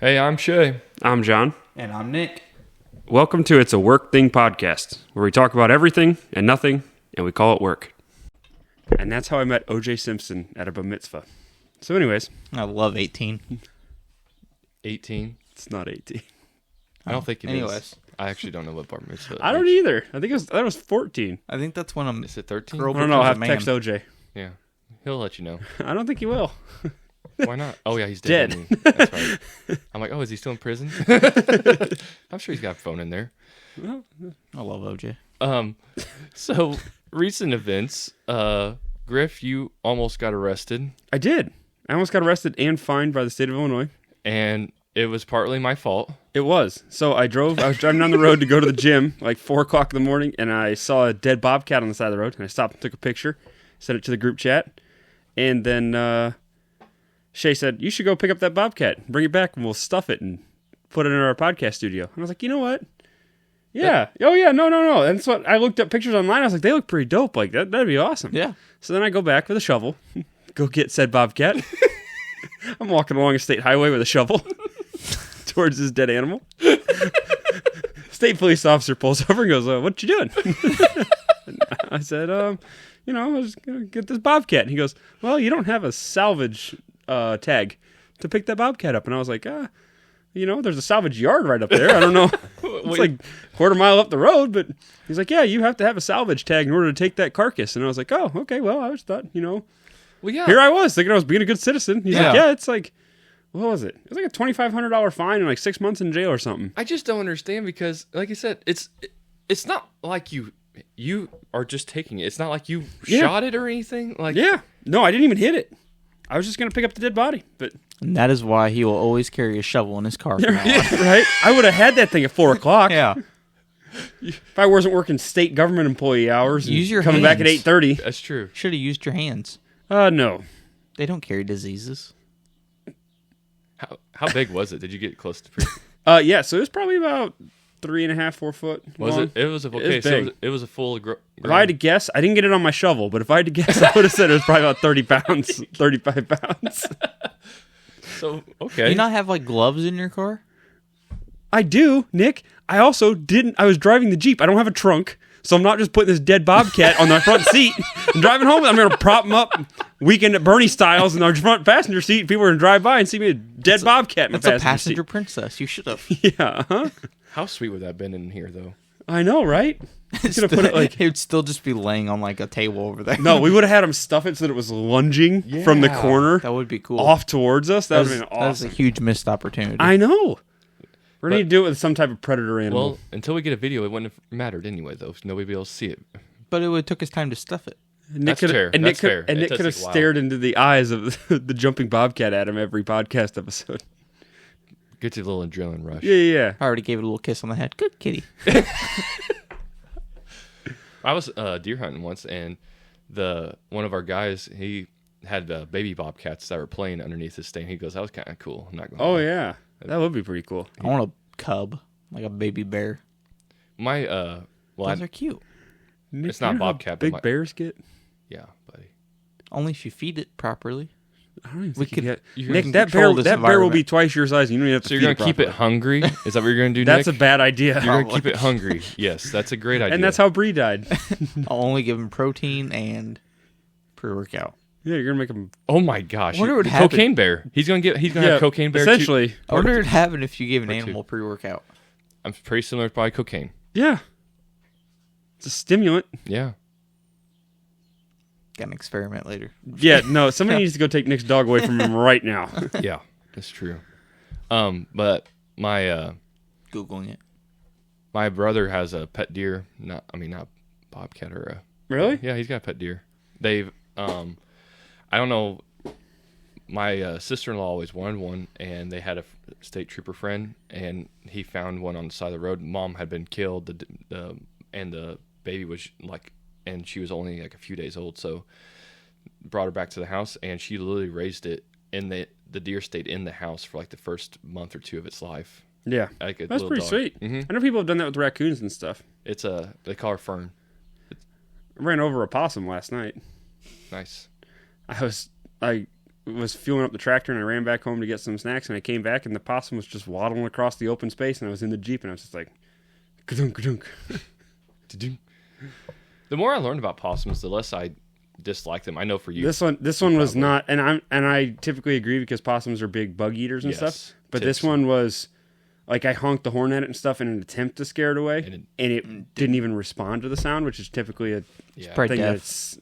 Hey, I'm Shay. I'm John. And I'm Nick. Welcome to It's a Work Thing podcast, where we talk about everything and nothing, and we call it work. And that's how I met O.J. Simpson at a bar mitzvah. So anyways. I love 18. 18? It's not 18. I don't think it Anyways. is. I actually don't know what bar mitzvah. I don't either. I think that was 14. I think that's when I'm Is it 13? girl I don't know. I'll have becomes to a man. text O.J. Yeah. He'll let you know. I don't think he will. Why not? Oh, yeah, he's dead. Dead. isn't he? That's right. I'm like, oh, is he still in prison? I'm sure he's got a phone in there. I love OJ. So, recent events. Griff, you almost got arrested, I did. I almost got arrested and fined by the state of Illinois. and it was partly my fault. It was. So I was driving down the road to go to the gym, like 4 o'clock in the morning, and I saw a dead bobcat on the side of the road, and I stopped and took a picture, sent it to the group chat, and then Shay said, you should go pick up that bobcat, bring it back, and we'll stuff it and put it in our podcast studio. And I was like, you know what? Yeah. No. And that's what I looked up pictures online. I was like, they look pretty dope. Like, that'd be awesome. Yeah. So then I go back with a shovel, go get said bobcat. I'm walking along a state highway with a shovel towards this dead animal. State police officer pulls over and goes, what you doing? I said, I was going to get this bobcat. And he goes, well, you don't have a salvage tag to pick that bobcat up. And I was like, there's a salvage yard right up there. I don't know. It's like a quarter mile up the road, but he's like, yeah, you have to have a salvage tag in order to take that carcass. And I was like, oh, okay, well, I just thought, Well, yeah. here I was thinking I was being a good citizen. He's Yeah. like, yeah, it's like, what was it? It was like a $2,500 fine and like 6 months in jail or something. I just don't understand because, like you said, it's not like you are just taking it. It's not like you shot it or anything. Like, Yeah. No, I didn't even hit it. I was just going to pick up the dead body, but And that is why he will always carry a shovel in his car. from now on. right? I would have had that thing at 4 o'clock. Yeah. If I wasn't working state government employee hours and Use your coming back at hands. 8:30. that's true. Should have used your hands. No. They don't carry diseases. How big was it? Did you get close to pretty? Yeah, so it was probably about 3.5, 4 foot Was long. it? It was okay. It's So big. it was a full. If I had to guess, I didn't get it on my shovel, but if I had to guess, I would have said it was probably about 30 pounds, 35 pounds. So Do okay. you not have like gloves in your car? I do, Nick. I also didn't. I was driving the Jeep. I don't have a trunk, so I'm not just putting this dead bobcat on the front seat and driving home. I'm going to prop him up, Weekend at Bernie styles in our front passenger seat. People are going to drive by and see me a dead bobcat in my That's a passenger passenger princess. You should have. seat. Yeah, huh? How sweet would that have been in here though? I know, right? Could have put it like. It would still just be laying on like a table over there. No, we would have had him stuff it so that it was lunging from the Yeah. corner That would be cool. off towards us. That would have been That's a awesome. huge missed opportunity. I know. We're going to do it with some type of predator animal. Well, until we get a video, it wouldn't have mattered anyway, though. So nobody would be able to see it. But it would took us time to stuff it. That's fair. And That's Nick fair. could, and It Nick does could have take a while. stared into the eyes of the jumping bobcat at him every podcast episode. Gets you a little adrenaline rush. Yeah. I already gave it a little kiss on the head. Good kitty. I was deer hunting once, and one of our guys, he had baby bobcats that were playing underneath his stand. He goes, "That was kind of cool." I'm not going. Oh yeah, that would be pretty cool. I want a cub, like a baby bear. My Those are cute. Nick, It's not you know how bobcat, but Big my- bears get. yeah, buddy. Only if you feed it properly. I don't even We think you could- get. you Nick, can that control bear. this That bear will be environment. twice your size. And you don't even have to So you're feed gonna keep it properly. hungry? Is that what you're gonna do? That's a Nick? bad idea. You're gonna keep it hungry. Yes, that's a great idea. And that's how Bree died. I'll only give him protein and pre-workout. Yeah, you're gonna make him. Oh my gosh! I wonder what the happened. cocaine bear. He's gonna have cocaine bear. Essentially, I wonder what would happen if you gave an Or two. animal pre-workout. I'm pretty similar to probably cocaine. yeah. It's a stimulant. Yeah. Got an experiment later. Yeah, no. Somebody needs to go take Nick's dog away from him right now. Yeah, that's true. But my Googling it. my brother has a pet deer. Not bobcat or a. Really? Yeah, he's got a pet deer. They've I don't know. My sister-in-law always wanted one, and they had a state trooper friend, and he found one on the side of the road. Mom had been killed, and the baby was and she was only like a few days old, so brought her back to the house, and she literally raised it, and the deer stayed in the house for like the first month or two of its life. Yeah. Like a That's little pretty dog. sweet. Mhm. I know people have done that with raccoons and stuff. It's they call her Fern. I ran over a possum last night. Nice. I was fueling up the tractor, and I ran back home to get some snacks, and I came back, and the possum was just waddling across the open space, and I was in the Jeep, and I was just like, ka-dunk, ka-dunk. The more I learned about possums, the less I dislike them. I know for you, This one was not, and I typically agree because possums are big bug eaters and Yes, stuff. But tips. this one was like I honked the horn at it and stuff in an attempt to scare it away, and it didn't even respond to the sound, which is typically a yeah, Probably thing deaf. that's.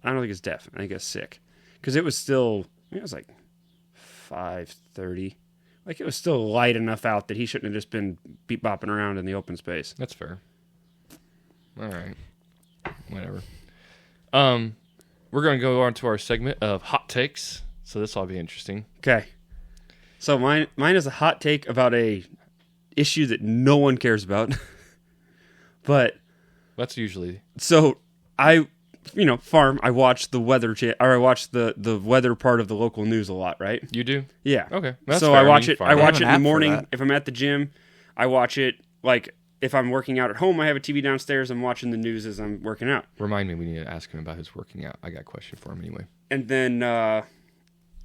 I don't think it's deaf. I think it's sick because it was still. It was like 5:30. Like it was still light enough out that he shouldn't have just been beep bopping around in the open space. that's fair. All right, whatever. We're going to go on to our segment of hot takes. So this will be interesting. Okay. So mine is a hot take about a issue that no one cares about. But That's usually so I farm. I watch the weather I watch the weather part of the local news a lot, right? you do. Yeah. Okay, that's So fair. I watch mean, it. fine. I watch have it an in the app for morning that. if I'm at the gym. I watch it like if I'm working out at home. I have a TV downstairs. I'm watching the news as I'm working out. Remind me, we need to ask him about his working out. I got a question for him anyway. And then,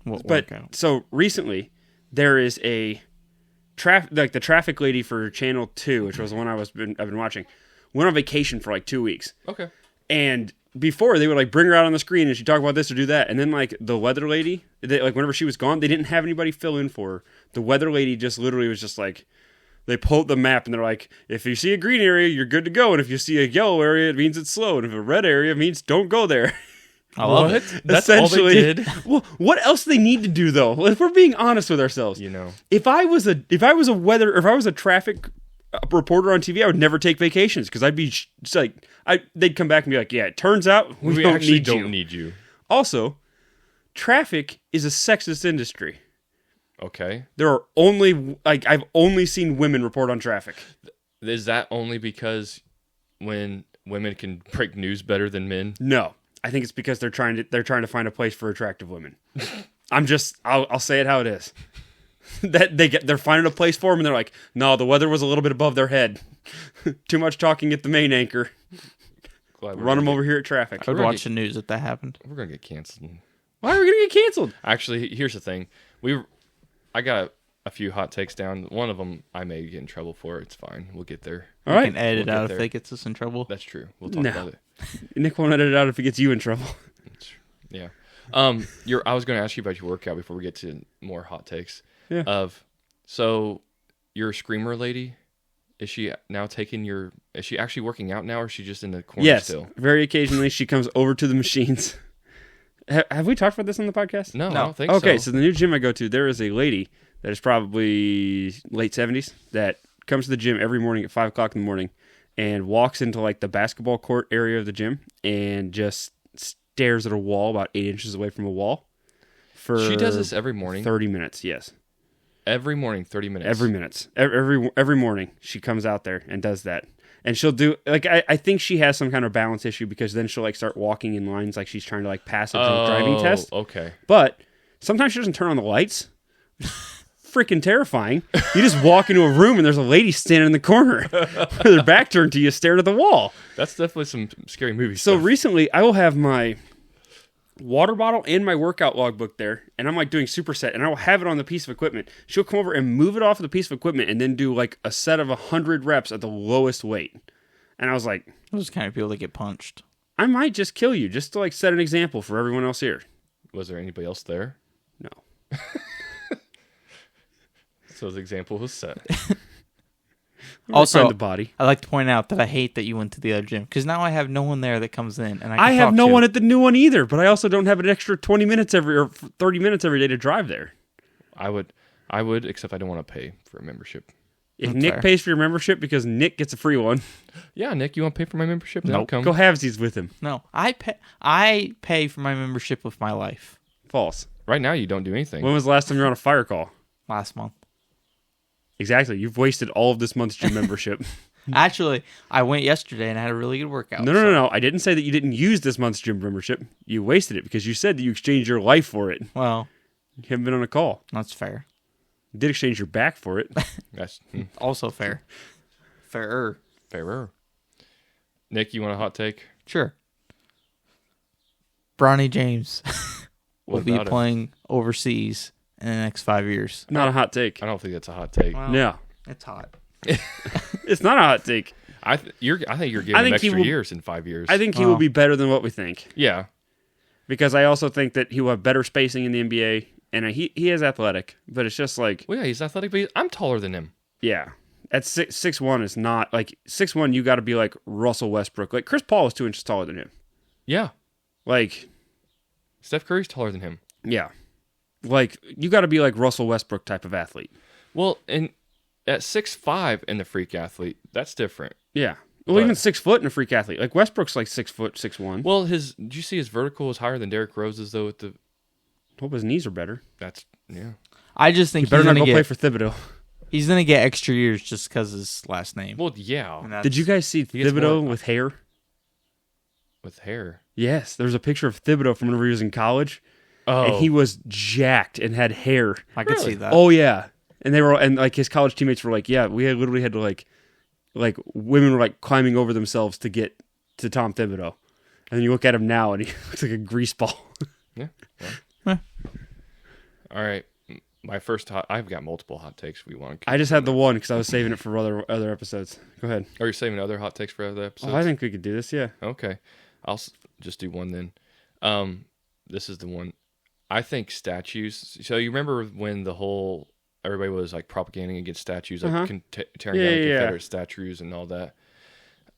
What but workout? so recently there is a the traffic lady for Channel 2, which was the one I've been watching, went on vacation for like 2 weeks. Okay. And before they would like bring her out on the screen and she'd talk about this or do that, and then like the weather lady, like whenever she was gone, they didn't have anybody fill in for her. The weather lady just literally was just like, they pulled the map and they're like, if you see a green area, you're good to go, and if you see a yellow area, it means it's slow, and if a red area, it means don't go there. I love it. That's all they did. Well, what else do they need to do though? If we're being honest with ourselves, You know. if I was a traffic reporter on TV, I would never take vacations because I'd be just like, they'd come back and be like, yeah, it turns out we don't actually need don't you. need you. Also, traffic is a sexist industry. Okay. There are I've only seen women report on traffic. Is that only because when women can break news better than men? No, I think it's because they're trying to find a place for attractive women. I'll say it how it is. That they're finding a place for them, and they're like, no, the weather was a little bit above their head. Too much talking at the main anchor. Glad we're Run them gonna over here at traffic. I would gonna watch the news if that happened. We're gonna get canceled. Why are we gonna get canceled? Actually, here's the thing. I got a few hot takes down. One of them I may get in trouble for. It's fine. We'll get there. All You right, can edit we'll out get if there. that gets us in trouble. That's true. We'll talk No. about it. Nick won't edit it out if it gets you in trouble. Yeah. I was going to ask you about your workout before we get to more hot takes. Yeah. So your screamer lady, is she actually working out now, or is she just in the corner Yes, still? very occasionally she comes over to the machines. Have we talked about this on the podcast? No, I No. don't think Okay, so. so the new gym I go to, there is a lady that is probably late 70s that comes to the gym every morning at 5 o'clock in the morning and walks into like the basketball court area of the gym and just stares at a wall about 8 inches away from a wall for She does this every morning. 30 minutes, yes. Every morning, 30 minutes. Every morning she comes out there and does that. And she'll do like I think she has some kind of balance issue because then she'll like start walking in lines like she's trying to like pass a drunk driving test. Okay. But sometimes she doesn't turn on the lights. Freaking terrifying. You just walk into a room and there's a lady standing in the corner with her back turned to you staring at the wall. That's definitely some scary movie So stuff. recently I will have my water bottle and my workout logbook there, and I'm like doing superset, and I will have it on the piece of equipment. She'll come over and move it off of the piece of equipment and then do like a set of 100 reps at the lowest weight. And I was like, Those kind of people that get punched. I might just kill you just to like set an example for everyone else here. Was there anybody else there? No. So the example was set. Also, Find the body. I'd like to point out that I hate that you went to the other gym because now I have no one there that comes in, and I have no one at the new one either, but I also don't have an extra 20 minutes or 30 minutes every day to drive there. I would, except I don't want to pay for a membership. If That's Nick fair. pays for your membership because Nick gets a free one, Yeah, Nick, you want to pay for my membership? Then I'll come. go halvesies with him. No, I pay for my membership with my life. False. Right now, you don't do anything. When was the last time you were on a fire call? Last month, Exactly. You've wasted all of this month's gym membership. actually, I went yesterday and I had a really good workout. No. I didn't say that you didn't use this month's gym membership. You wasted it because you said that you exchanged your life for it. Well, You haven't been on a call. that's fair. You did exchange your back for it. That's Also fair. Fairer. fairer. Nick, you want a hot take? Sure. Bronny James will What be about it? playing overseas in the next 5 years. Not a hot take. I don't think that's a hot take. Well, No, it's hot. it's not a hot take. I think you're giving I him think he extra will- years in 5 years. I think he will be better than what we think. Yeah. Because I also think that he will have better spacing in the NBA, and he is athletic, but it's just like, Well, yeah, he's athletic, but I'm taller than him. yeah, at 6'1" is not like 6'1". You got to be like Russell Westbrook. Like Chris Paul is 2 inches taller than him. Yeah. Like, Steph Curry's taller than him. yeah, like you got to be like Russell Westbrook type of athlete. Well, and at 6'5" in the freak athlete, that's different. Yeah, well, But- even 6 foot in a freak athlete. Like Westbrook's like 6 foot, 6'1". Well, did you see his vertical is higher than Derrick Rose's though? Hope his knees are better. That's yeah. I just think He better he's not gonna go play get for Thibodeau. he's gonna get extra years just because his last name. Well, yeah, And that's- Did you guys see He gets Thibodeau more- with hair? with hair. Yes, there's a picture of Thibodeau from whenever he was in college, Oh, and he was jacked and had hair. I could Really? see that. Oh yeah, and they were, and like his college teammates were like, yeah, literally had to like women were like climbing over themselves to get to Tom Thibodeau, and then you look at him now, and he looks like a grease ball. yeah. All right, my first I've got multiple hot takes. We want. I just had the one because I was saving it for other episodes. Go ahead. Are you saving other hot takes for other episodes? Oh, I think we could do this. Yeah. Okay, I'll just do one then. This is the one. I think statues. So you remember when everybody was like propagating against statues, like tearing down Confederate statues and all that.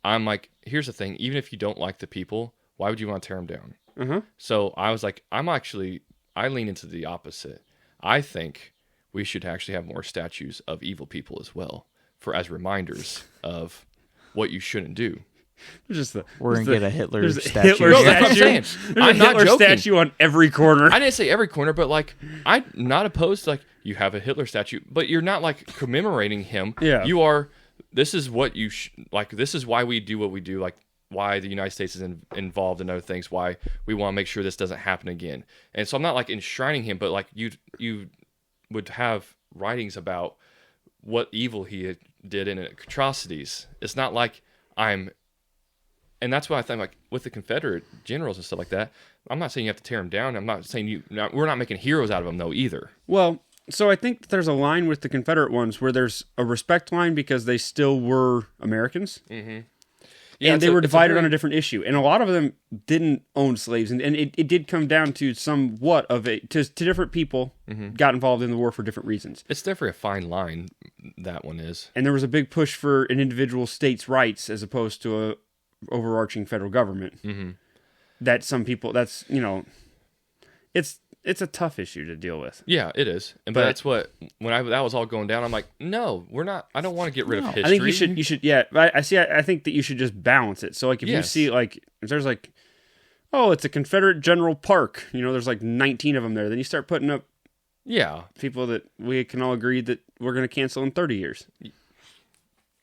I'm like, here's the thing. Even if you don't like the people, why would you want to tear them down? Uh-huh. So I was like, I lean into the opposite. I think we should actually have more statues of evil people as well, as reminders of what you shouldn't do. Just We're gonna get a Hitler there's a statue. Hitler No, that's what I'm statue. saying. There's I'm a not Hitler joking. statue on every corner. I didn't say every corner, but like I'm not opposed to like you have a Hitler statue, but you're not like commemorating him. Yeah. You are. This is what you like. This is why we do what we do. Like why the United States is involved in other things. Why we want to make sure this doesn't happen again. And so I'm not like enshrining him, but like you would have writings about what evil he did in atrocities. It's not like and that's why I think like with the Confederate generals and stuff like that, I'm not saying you have to tear them down. I'm not saying we're not making heroes out of them though either. Well, so I think there's a line with the Confederate ones where there's a respect line because they still were Americans. Yeah, And they were divided on a different issue. And a lot of them didn't own slaves. And it did come down to somewhat of to different people got involved in the war for different reasons. It's definitely a fine line, that one is. And there was a big push for an individual state's rights as opposed to a overarching federal government. Mm-hmm. That some people, it's a tough issue to deal with. Yeah, it is. But that's what, when that was all going down, I'm like, no, we're not, I don't want to get rid of history. I think you should, yeah. I think that you should just balance it. So, like, if you see, like, if there's, like, oh, it's a Confederate General Park, there's, like, 19 of them there, then you start putting up people that we can all agree that we're going to cancel in 30 years.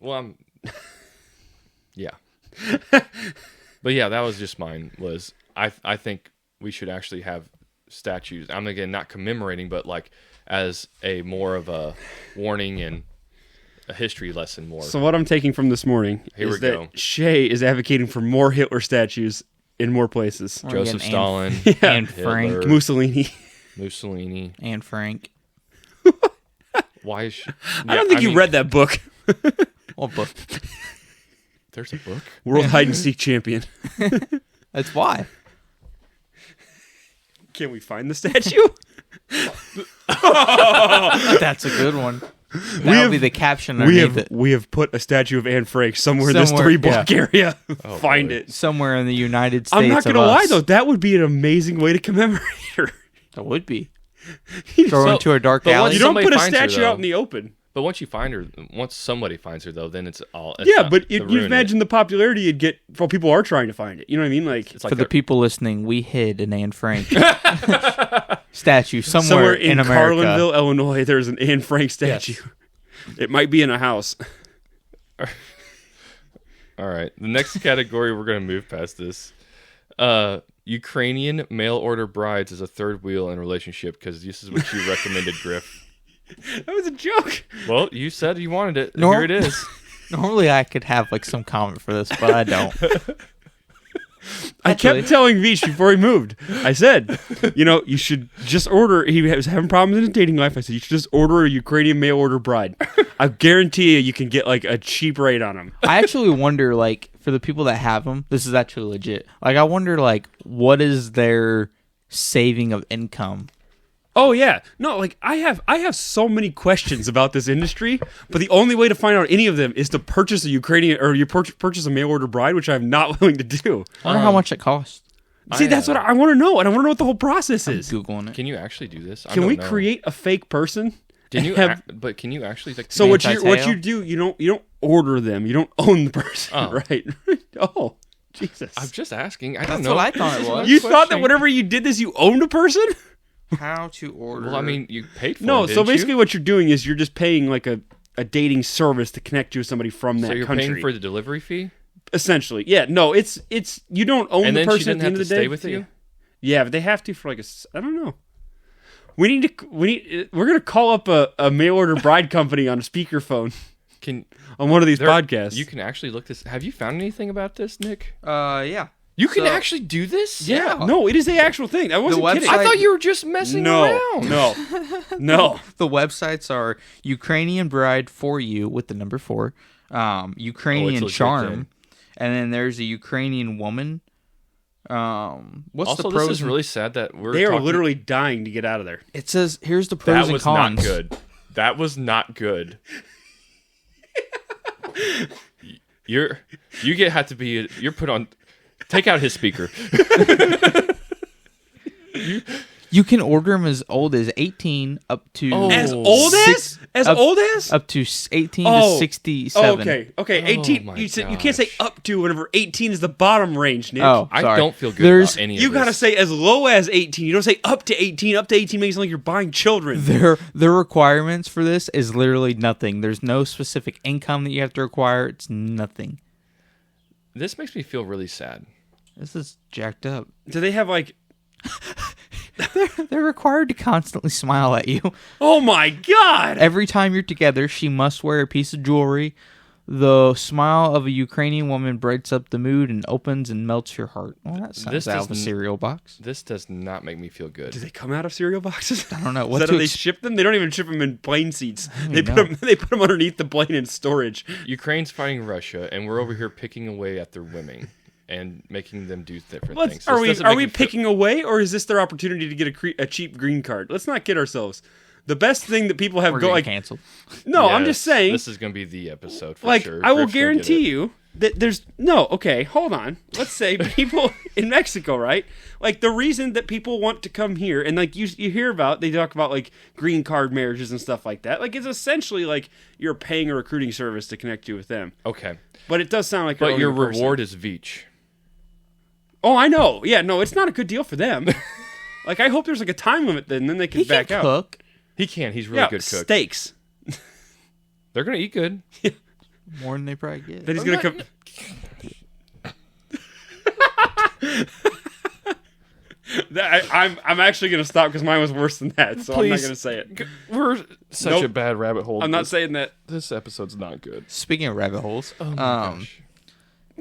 Well, yeah. But yeah, that was just mine, was, I think we should actually have statues. I'm again not commemorating, but like as a more of a warning and a history lesson more. So what I'm taking from this morning is that Shay is advocating for more Hitler statues in more places. We're Joseph getting Stalin, and Frank. Hitler, Mussolini. And Frank. Why is I don't think you read that book. What book? There's a book. World Hide and Seek Champion. That's why. Can we find the statue? That's a good one. That'll be the caption underneath it. We have put a statue of Anne Frank somewhere in this Somewhere, 3-block area. Find boy. it. Somewhere in the United States. I'm not going gonna to lie though, that would be an amazing way to commemorate her. That would be. Throw her into a dark but alley. once You don't Somebody put a finds her, statue though. out in the open. But once somebody finds her though, then it's all. But you imagine the popularity you'd get while people are trying to find it. You know what I mean? Like, It's like For the a- people listening, we hid an Anne Frank statue somewhere somewhere in America. Carlinville, Illinois, there's an Anne Frank statue. Yes. It might be in a house. All right. The next category, we're going to move past this. Ukrainian mail order brides as a third wheel in a relationship, because this is what you recommended, Griff. That was a joke. Well, you said you wanted it. No. Here it is. Normally, I could have like some comment for this, but I don't. I Actually- kept telling Veach before he moved. I said, you should just order. He was having problems in his dating life. I said, you should just order a Ukrainian mail order bride. I guarantee you can get like a cheap rate on them. I actually wonder, like, for the people that have them, this is actually legit. Like, I wonder, like, what is their saving of income? Oh yeah, no, like I have so many questions about this industry, but the only way to find out any of them is to purchase a Ukrainian or you purchase a mail order bride, which I'm not willing to do. I wonder how much it costs. See, that's what I want to know, and I want to know what the whole process is. Googling it. Can you actually do this? I Can don't we know. create a fake person? Can you? have- But can you actually like? So Be what anti-tail? you do, you don't order them, you don't own the person, Oh. right? Oh, Jesus! I'm just asking. I That's don't know. what I thought it was. You thought that whenever you did this, you owned a person? How to order? Well, I mean, you paid for No. it. So didn't basically, you? what you're doing is you're just paying like a dating service to connect you with somebody from that so you're country. paying for the delivery fee, Essentially, yeah. No, it's you don't own and the then person she didn't at the have end to of the day. stay with you. Yeah, but they have to for like I don't know. We're gonna call up a mail order bride company on a speakerphone Can on one of these there- podcasts. You can actually look this. Have you found anything about this, Nick? Yeah. You can So- actually do this. yeah, no, it is the actual thing. I wasn't kidding. I thought you were just messing around. No. The websites are Ukrainian Bride for You with the number 4, Ukrainian legit Charm, then. and then there's a Ukrainian Woman. What's Also, the pros? this is really sad that we're. They are talking- literally dying to get out of there. It says here's the pros That and was cons. not good. That was not good. You have to be. You're put on. Take out his speaker. You can order them as old as 18 up to As Oh. old six- as? As up- old as? up to 18 Oh. to 67. Okay. 18. my You can't say gosh. up to whenever 18 is the bottom range, Nick. Oh, I sorry. don't feel good There's about any of You this. gotta say as low as 18. You don't say up to 18. Up to 18 makes it like you're buying children. their requirements for this is literally nothing. There's no specific income that you have to require. It's nothing. This makes me feel really sad. This is jacked up. Do they have like? They're required to constantly smile at you. Oh my God! Every time you're together, she must wear a piece of jewelry. The smile of a Ukrainian woman breaks up the mood and opens and melts your heart. Well, that sounds This out of a doesn't- cereal box. This does not make me feel good. Do they come out of cereal boxes? I don't know. Is What that to how they ex- ship them? They don't even ship them in plane seats. They even put know. them. They put them underneath the plane in storage. Ukraine's fighting Russia, and we're over here picking away at their women and making them do different things. Are This we doesn't are make we me feel- picking away, or is this their opportunity to get a cheap green card? Let's not kid ourselves. The best thing that people have We're go getting like canceled. no, I'm Yes, just saying. This is going to be the episode for Like sure. I will Griff's gonna get guarantee it. you that there's no okay. Hold on. Let's say people in Mexico, right? Like the reason that people want to come here, and like you hear about, they talk about like green card marriages and stuff like that. Like it's essentially like you're paying a recruiting service to connect you with them. Okay. But it does sound like But your owning a person. reward is Veach. Oh, I know. Yeah, no, it's not a good deal for them. Like I hope there's like a time limit then they can He back can out. cook He can. He's a really Yeah, good cook. steaks. They're going to eat good. more than they probably get. Then he's gonna come. I'm actually gonna stop because mine was worse than that, so I'm not Please. gonna say it. We're such Nope. a bad rabbit hole. I'm not saying that. This episode's not good. Speaking of rabbit holes, Oh my gosh.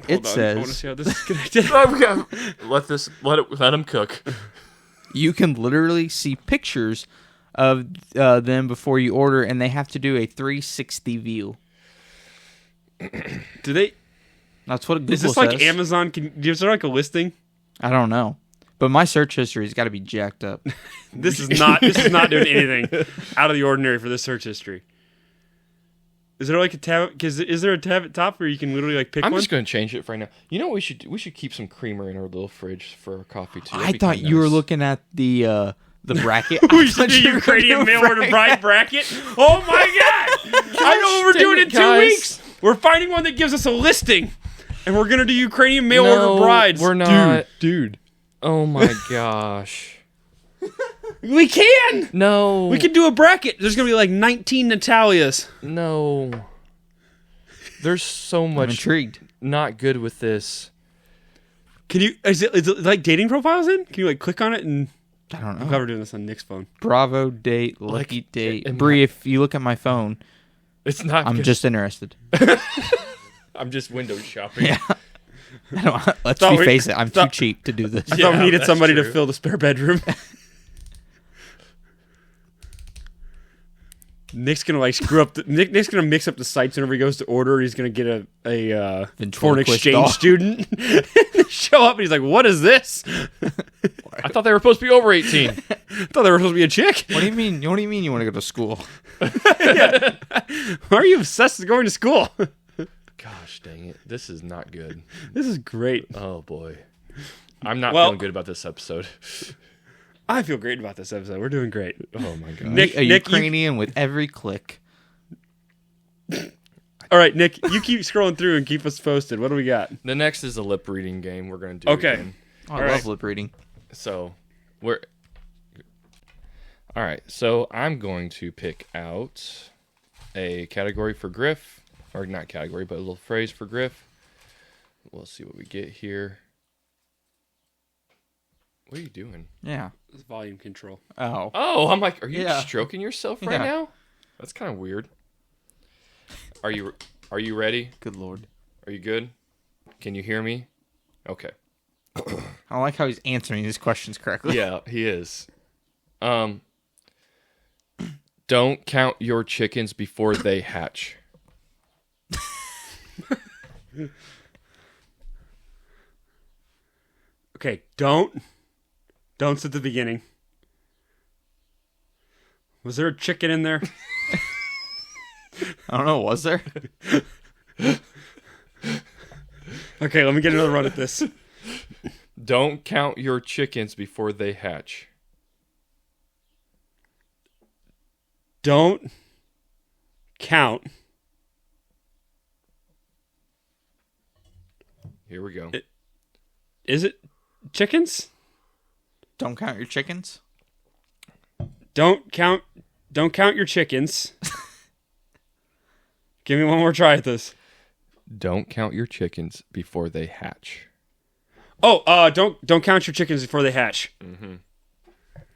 it Hold on, I want to says see how this is connected. Let him cook. you can literally see pictures of them before you order, and they have to do a 360 view. Do they? That's what Google Is this says. like Amazon? Is there like a listing? I don't know, but my search history's got to be jacked up. This is not. This is not doing anything out of the ordinary for this search history. Is there like a tab? Is there a tab at top where you can literally like pick I'm one? just going to change it for right now. You know what we should do? We should keep some creamer in our little fridge for our coffee too. I That'd be thought kinda you were nice. looking at the bracket. We I should thought do you were Ukrainian doing mail order bride bracket. Oh my god! I know what we're dang doing it, in 2 guys. weeks. We're finding one that gives us a listing, and we're gonna do Ukrainian mail order brides. We're not. dude. Oh my gosh. We can. No. We can do a bracket. There's gonna be like 19 Natalias. No. There's so I'm much intrigued. not good with this. Can you? Is it like dating profiles? In? Can you like click on it and? I don't I'm know. glad we're doing this on Nick's phone. Bravo date, lucky Like, date. am Bree, I- if you look at my phone, It's not. I'm good. just interested. I'm just window shopping. Yeah. Let's Thought we- face it. I'm too thought- cheap to do this. I thought we needed that's somebody to true. fill the spare bedroom. Nick's gonna like screw up. Nick's gonna mix up the sites whenever he goes to order. He's gonna get a foreign Ventriloquist exchange doll. student show up, and he's like, "What is this?" I thought they were supposed to be over 18. I thought they were supposed to be a chick. What do you mean? What do you mean you want to go to school? Why are you obsessed with going to school? Gosh dang it. This is not good. This is great. Oh boy. I'm not Well- feeling good about this episode. I feel great about this episode. We're doing great. Oh my god. Nick, A Nick, you, Ukrainian with every click. all right, Nick, you keep scrolling through and keep us posted. What do we got? The next is a lip reading game we're gonna do. Okay. Again. I All love right. lip reading. So we're all right. So I'm going to pick out a category for Griff, or not category, but a little phrase for Griff. We'll see what we get here. What are you doing? Yeah. It's volume control. Oh. Oh, I'm like, are you Yeah. stroking yourself right Yeah. now? That's kind of weird. Are you ready? Good lord. Are you good? Can you hear me? Okay. I don't like how he's answering these questions correctly. Yeah, he is. Don't count your chickens before they hatch. Okay, Don't's at the beginning. Was there a chicken in there? I don't know. Was there? Okay, let me get another run at this. Don't count your chickens before they hatch. Don't count. Here we go. Is it chickens? Don't count your chickens. Don't count your chickens. Give me one more try at this. Don't count your chickens before they hatch. Oh, don't count your chickens before they hatch.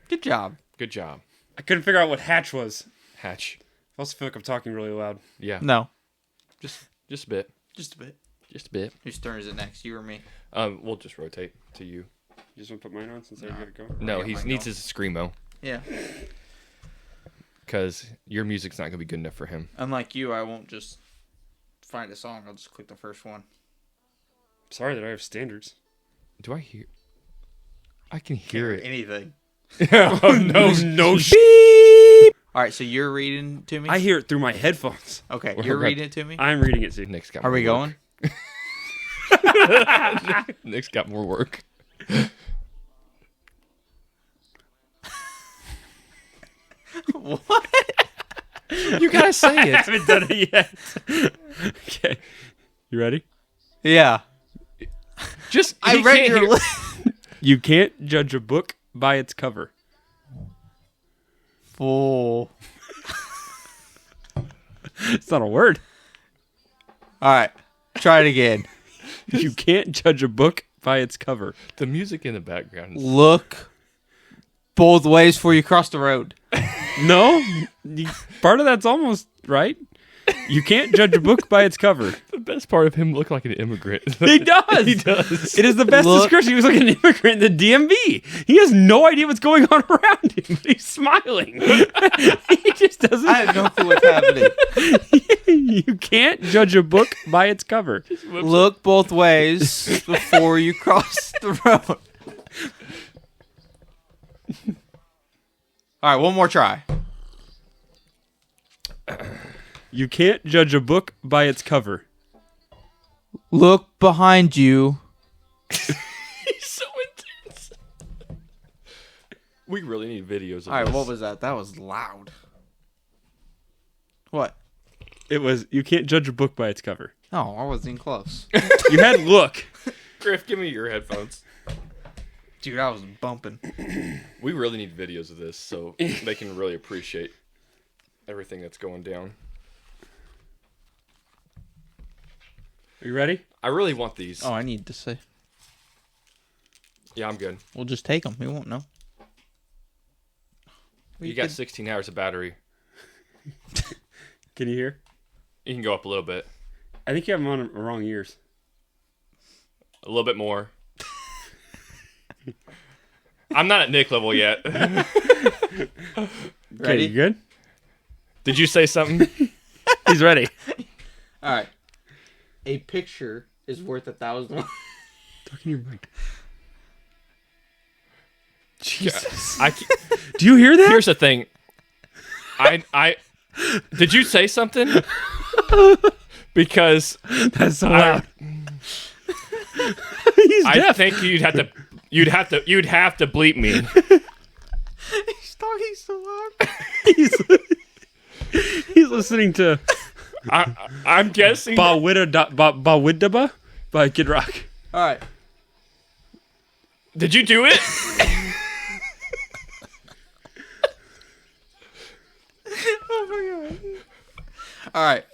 Good job. Good job. I couldn't figure out what hatch was. Hatch. I also feel like I'm talking really loud. Yeah. No. Just a bit. Just a bit. Just a bit. Whose turn is it next? You or me? We'll just rotate to you. You just want to put mine on since I gotta go? No, Yeah, he mine needs go. his screamo Yeah. because your music's not gonna be good enough for him. Unlike you, I won't just find a song. I'll just click the first one. Sorry that I have standards. Do I hear? I can hear it. Anything. Oh no! No All right, so you're reading to me? I hear it through my headphones. Okay, We're you're good. reading it to me? I'm reading it, see. Nick's got. Are more we work. going? Nick's got more work. What? You gotta say I it. haven't done it yet. Okay. You ready? Yeah. Just I he read can't your hear- list. You can't judge a book by its cover. Fool. It's not a word. All right, try it again. You can't judge a book by its cover. the music in the background. Is, Look both ways before you cross the road. No, part of that's almost right. You can't judge a book by its cover. the best part of him look like an immigrant. He does. He does. It is the best Look- description. He was like an immigrant in the DMV. He has no idea what's going on around him, but he's smiling. He just doesn't. I have no clue what's happening. You can't judge a book by its cover. Look both ways before you cross the road. All right, one more try. You can't judge a book by its cover. Look behind you. He's so intense. We really need videos of All right, this. what was that? That was loud. What? It was, you can't judge a book by its cover. No, I wasn't even close. You had look. Griff, give me your headphones. Dude, I was bumping. We really need videos of this so they can really appreciate everything that's going down. Are you ready? I really want these. Oh, I need to say. Yeah, I'm good. We'll just take them. We won't know. You got 16 hours of battery. Can you hear? You can go up a little bit. I think you have them on the wrong ears. A little bit more. I'm not at Nick level yet. Okay, Ready? you good? Did you say something? He's ready. All right. A picture is worth 1,000 words. Talking to your mic. Jesus. Do you hear that? Here's the thing. I did you say something? Because That's so loud. He's I deaf. think you'd have to bleep me. He's talking so loud. He's listening to I'm guessing. Bawidaba by Kid Rock. All right. Did you do it? Oh my god. All right.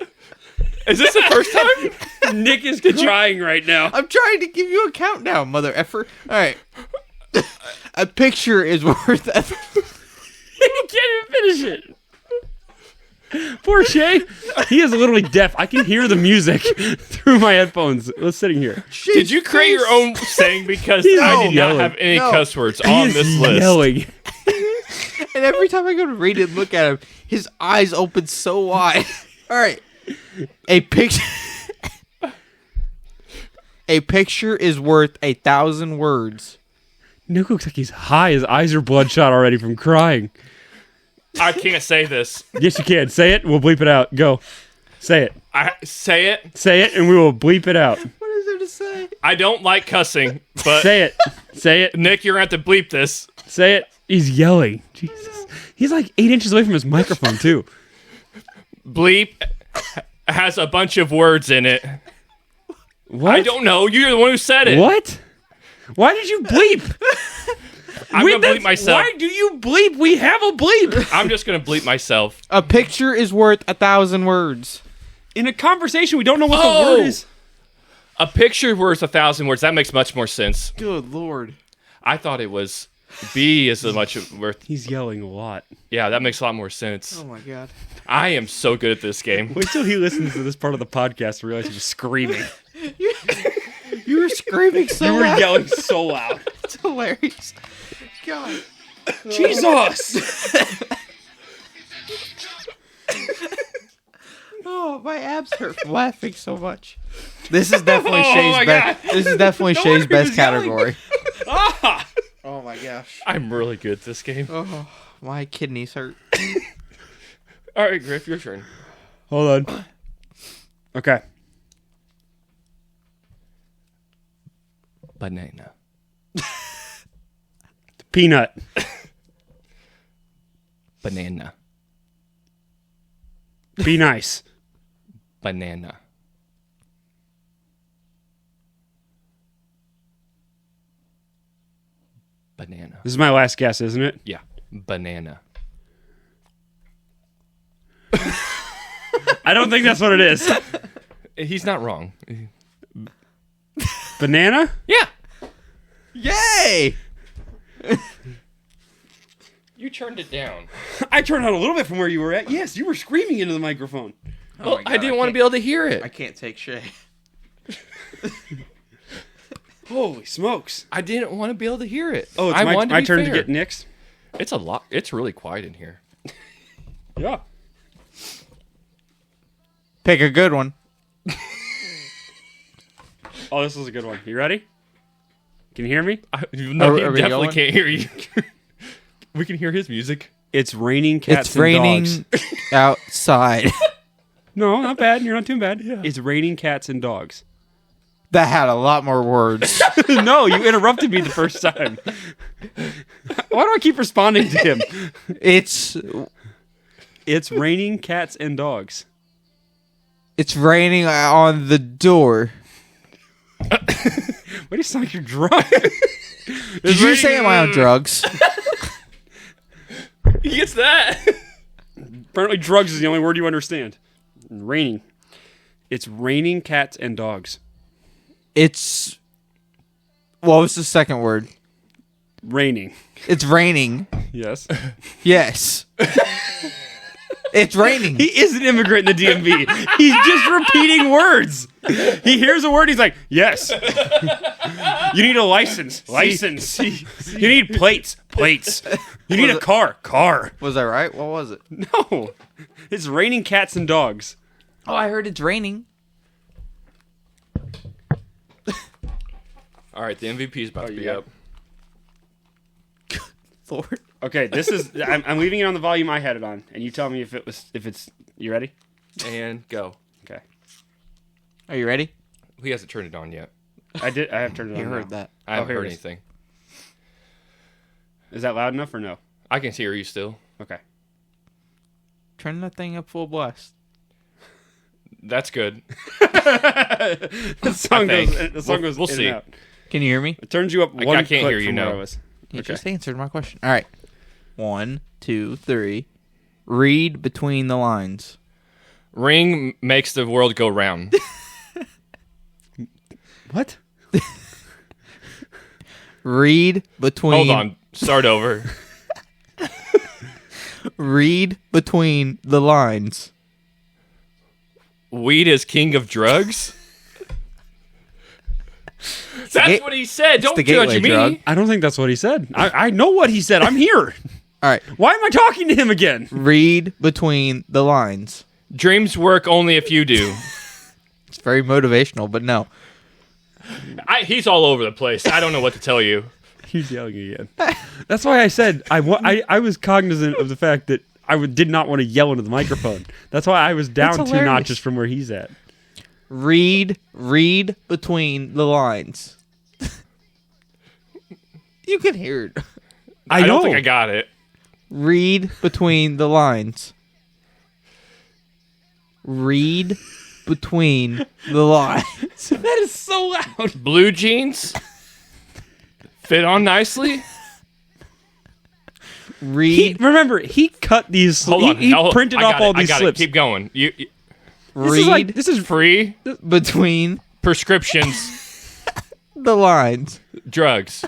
Is this the first time? Nick is crying right now. I'm trying to give you a countdown, mother effer. All right. A picture is worth. He can't even finish it. Poor Shay. He is literally deaf. I can hear the music through my headphones. Let's sitting here. Did you create your own saying? Because He's I did not yelling. have any No. cuss words He on is this list. yelling. And every time I go to read it and look at him, his eyes open so wide. All right. A picture. A picture is worth 1,000 words. Nick looks like he's high. His eyes are bloodshot already from crying. I can't say this. Yes, you can. Say it. We'll bleep it out. Go. Say it. I say it. Say it, and we will bleep it out. What is there to say? I don't like cussing, but Say it. Say it. Nick, you're gonna have to bleep this. Say it. He's yelling. Jesus. He's like 8 inches away from his microphone, too. Bleep has a bunch of words in it. What? I don't know. You're the one who said it. What? Why did you bleep? I'm gonna bleep myself. Why do you bleep? We have a bleep. I'm just gonna bleep myself. A picture is worth 1,000 words. In a conversation, we don't know what Oh. the word is. A picture worth 1,000 words. That makes much more sense. Good lord. I thought it was B is as much worth. He's yelling a lot. Yeah, that makes a lot more sense. Oh my god. I am so good at this game. Wait till he listens to this part of the podcast and realizes he was screaming. You were screaming so You were loud. yelling so loud. It's hilarious. God. Jesus! Oh, my abs hurt from laughing so much. This is definitely Oh Shay's my best. God. This is definitely No Shay's wonder he best was yelling. category. Ah! Oh my gosh. I'm really good at this game. Oh, my kidneys hurt. All right, Griff, your turn. Hold on. Okay. Banana. Peanut. Banana. Be nice. Banana. Banana. This is my last guess, isn't it? Yeah. Banana. I don't think that's what it is. He's not wrong. Banana? Yeah. Yay! You turned it down. I turned on a little bit from where you were at. Yes, you were screaming into the microphone. Well, my God, I didn't want to can't- be able to hear it. I can't take Shay. Holy smokes. I didn't want to be able to hear it. Oh, it's I my wanted my be turn to fair. get next? It's a lot. It's really quiet in here. Yeah. Pick a good one. Oh, this is a good one. You ready? Can you hear me? No, he are we definitely going? can't hear you. We can hear his music. It's raining cats It's and raining dogs. outside. No, not bad. You're not too bad. It's raining cats and dogs. That had a lot more words. No, you interrupted me the first time. Why do I keep responding to him? It's It's raining cats and dogs. raining on the door. Why do you sound like you're drunk? Did you say am I on drugs? He gets that. Apparently drugs is the only word you understand. Raining. It's raining cats and dogs. It's what was the second word? Raining. It's raining. Yes. Yes. It's raining. He is an immigrant in the DMV. He's just repeating words. He hears a word. He's like, yes. You need a license. License. You need plates. Plates. You need a car. Car. Was I right? What was it? No. It's raining cats and dogs. Oh, I heard it's raining. All right, the MVP is about to be yeah. up. Lord. Okay, this is. I'm leaving it on the volume I had it on, and you tell me if it's. You ready? And go. Okay. Are you ready? He hasn't turned it on yet. I did. I have turned it on. You heard now. that. I haven't here heard it is. anything. Is that loud enough or no? I can hear you still. Okay. Turn that thing up full blast. That's good. The song think. goes. The song We'll goes in see. and out. Can you hear me? It turns you up I one can't click hear you, from no. where I was. You Okay. just answered my question. All right. 1, 2, 3. Read between the lines. Ring makes the world go round. What? Read between. Hold on. Start over. Read between the lines. Weed is king of drugs? That's ga- what he said. Don't the judge gateway me. drug. I don't think that's what he said. I know what he said. I'm here. All right. Why am I talking to him again? Read between the lines. Dreams work only if you do. It's very motivational, but no. He's all over the place. I don't know what to tell you. He's yelling again. That's why I said I was cognizant of the fact that did not want to yell into the microphone. That's why I was down That's 2 hilarious. notches from where he's at. Read between the lines. You can hear it. I don't know. think I got it. Read between the lines. Read between the lines. That is so loud. Blue jeans fit on nicely. Read. Remember, he cut these. Hold on. He Hold- printed I off got all it. I these got it. slips. Keep going. You Read This is free between prescriptions, the lines. drugs.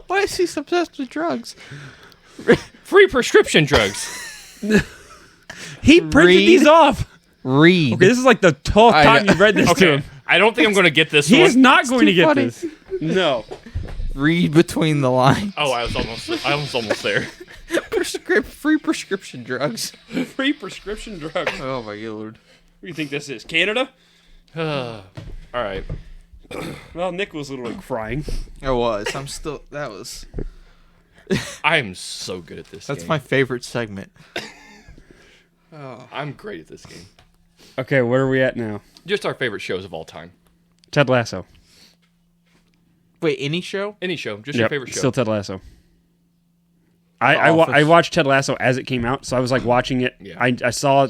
Why is he obsessed with drugs? Free prescription drugs. he printed Read. these off. Read. Okay, this is like the 12th I time know. you've read this to Okay. him. I don't think I'm going to get this He is one. not going to too get funny. this. No. Read between the lines. Oh, I was almost there. Free prescription drugs. Free prescription drugs. Oh my lord. What do you think this is? Canada? All right. Well, Nick was literally crying. I was. I'm still. That was. I am so good at this That's game. my favorite segment. I'm great at this game. Okay, where are we at now? Just our favorite shows of all time. Ted Lasso. Wait, any show? Any show. Just your favorite show. Still Ted Lasso. I Office. watched Ted Lasso as it came out, so I was like watching it. Yeah. I saw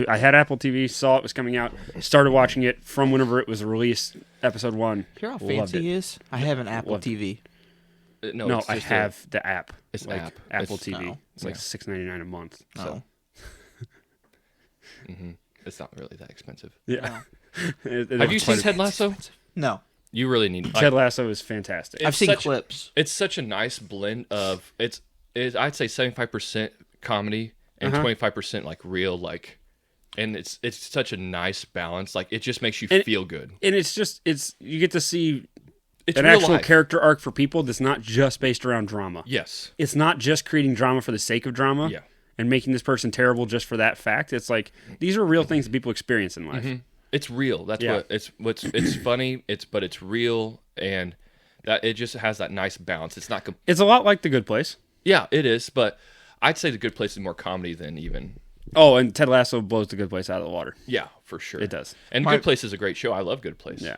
I had Apple TV, saw it was coming out, started watching it from whenever it was released, episode 1. You know how Loved fancy it. he is? I have an Apple Loved it. TV. No, it's I just have the app. It's an like app. Apple It's- TV. oh, It's like yeah. $6.99 a month. So It's not really that expensive. yeah. Have you seen Ted Lasso? No, You really need. Ted Lasso is fantastic. I've seen such- clips. It's such a nice blend of it's I'd say 75% comedy and Uh-huh. 25% like real like, and it's such a nice balance. Like it just makes you And- feel good. And it's you get to see It's an real actual life. character arc for people that's not just based around drama. Yes. It's not just creating drama for the sake of drama. Yeah. And making this person terrible just for that fact. It's like these are real things that people experience in life. It's real. That's Yeah. it's funny. But it's real, and that it just has that nice balance. It's not. It's a lot like The Good Place. Yeah, it is. But I'd say The Good Place is more comedy than even. Oh, and Ted Lasso blows The Good Place out of the water. Yeah, for sure. It does. And My- Good Place is a great show. I love Good Place. Yeah.